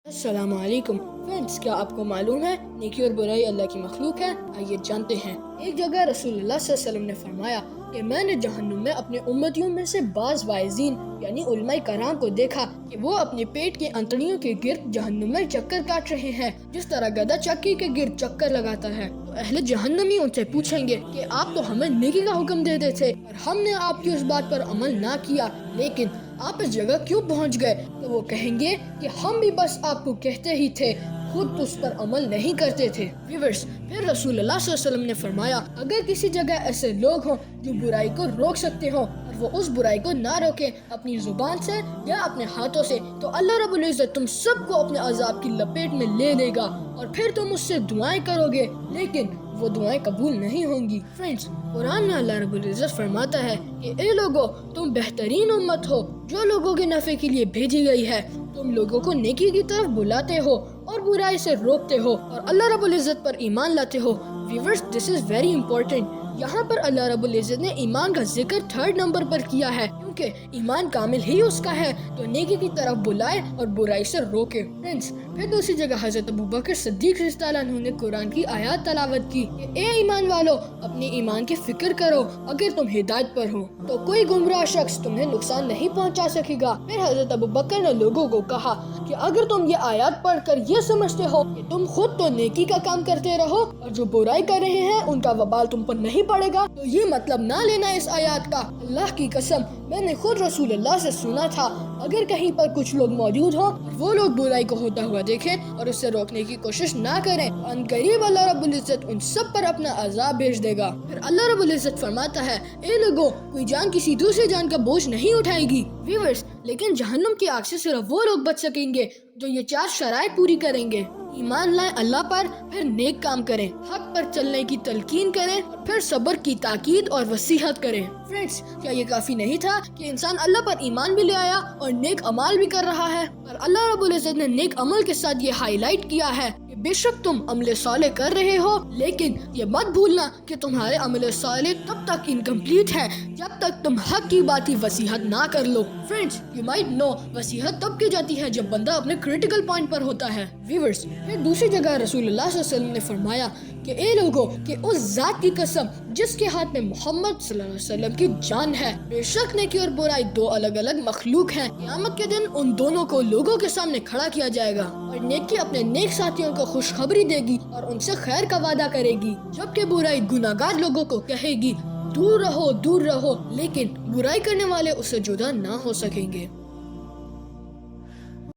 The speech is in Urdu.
السلام علیکم فرینڈس، کیا آپ کو معلوم ہے نیکی اور برائی اللہ کی مخلوق ہے؟ آئیے جانتے ہیں۔ ایک جگہ رسول اللہ صلی اللہ علیہ وسلم نے فرمایا کہ میں نے جہنم میں اپنے امتیوں میں سے بعض واعظین یعنی علماء کرام کو دیکھا کہ وہ اپنے پیٹ کی انتڑیوں کے گرد جہنم میں چکر کاٹ رہے ہیں، جس طرح گدھا چکی کے گرد چکر لگاتا ہے۔ تو اہل جہنمی ان سے پوچھیں گے کہ آپ تو ہمیں نیکی کا حکم دیتے تھے اور ہم نے آپ کی اس بات پر عمل نہ کیا، لیکن آپ اس جگہ کیوں پہنچ گئے؟ تو وہ کہیں گے کہ ہم بھی بس آپ کو کہتے ہی تھے، خود اس پر عمل نہیں کرتے تھے۔ ویورز، پھر رسول اللہ صلی اللہ علیہ وسلم نے فرمایا اگر کسی جگہ ایسے لوگ ہوں جو برائی کو روک سکتے ہوں اور وہ اس برائی کو نہ روکیں اپنی زبان سے یا اپنے ہاتھوں سے، تو اللہ رب العزت تم سب کو اپنے عذاب کی لپیٹ میں لے لے گا اور پھر تم اس سے دعائیں کرو گے لیکن وہ دعائیں قبول نہیں ہوں گی۔ فرینڈز، قرآن میں اللہ رب العزت فرماتا ہے کہ اے لوگو، تم بہترین امت ہو جو لوگوں کے نفع کے لیے بھیجی گئی ہے، تم لوگوں کو نیکی کی طرف بلاتے ہو اور برائی سے روکتے ہو اور اللہ رب العزت پر ایمان لاتے ہو۔ Viewers, this is very important. یہاں پر اللہ رب العزت نے ایمان کا ذکر 3rd نمبر پر کیا ہے، کیونکہ ایمان کامل ہی اس کا ہے تو نیکی کی طرف بلائے اور برائی سے روکے۔ فرینڈز، پھر دوسری جگہ حضرت ابوبکر صدیق رضی اللہ عنہ نے قرآن کی آیات تلاوت کی کہ اے ایمان والو، اپنے ایمان کی فکر کرو، اگر تم ہدایت پر ہو تو کوئی گمراہ شخص تمہیں نقصان نہیں پہنچا سکے گا۔ پھر حضرت ابوبکر نے لوگوں کو کہا کہ اگر تم یہ آیات پڑھ کر یہ سمجھتے ہو کہ تم خود تو نیکی کا کام کرتے رہو اور جو برائی کر رہے ہیں ان کا وبال تم پر نہیں پڑے گا، تو یہ مطلب نہ لینا اس آیات کا۔ اللہ کی قسم، میں نے خود رسول اللہ سے سنا تھا اگر کہیں پر کچھ لوگ موجود ہوں اور وہ لوگ برائی کو ہوتا ہوا دیکھیں اور اس سے روکنے کی کوشش نہ کریں، ان قریب اللہ رب العزت ان سب پر اپنا عذاب بھیج دے گا۔ پھر اللہ رب العزت فرماتا ہے اے لوگوں، کوئی جان کسی دوسری جان کا بوجھ نہیں اٹھائے گی۔ ویورز، لیکن جہنم کی آگ سے صرف وہ لوگ بچ سکیں گے جو یہ 4 شرائط پوری کریں گے۔ ایمان لائیں اللہ پر، پھر نیک کام کریں، حق پر چلنے کی تلقین کریں اور پھر صبر کی تاکید اور وصیحت کریں۔ فرینڈز، کیا یہ کافی نہیں تھا کہ انسان اللہ پر ایمان بھی لے آیا اور نیک عمال بھی کر رہا ہے؟ اور اللہ رب العزت نے نیک عمل کے ساتھ یہ ہائی لائٹ کیا ہے کہ بے شک تم عمل صالح کر رہے ہو، لیکن یہ مت بھولنا کہ تمہارے عمل صالح تب تک انکمپلیٹ ہے جب تک تم حق کی بات کی وصیحت نہ کر لو۔ فرینڈز، یو مائٹ نو، وصیحت تب کی جاتی ہے جب بندہ اپنے کریٹیکل پوائنٹ پر ہوتا ہے۔ ویورز، پھر دوسری جگہ رسول اللہ صلی اللہ علیہ وسلم نے فرمایا کہ اے لوگوں، کہ اس ذات کی قسم جس کے ہاتھ میں محمد صلی اللہ علیہ وسلم کی جان ہے، بے شک نیکی اور برائی 2 الگ الگ مخلوق ہیں۔ قیامت کے دن ان دونوں کو لوگوں کے سامنے کھڑا کیا جائے گا اور نیکی اپنے نیک ساتھیوں کو خوشخبری دے گی اور ان سے خیر کا وعدہ کرے گی، جبکہ برائی گناہگار لوگوں کو کہے گی دور رہو دور رہو، لیکن برائی کرنے والے اس سے جدا نہ ہو سکیں گے۔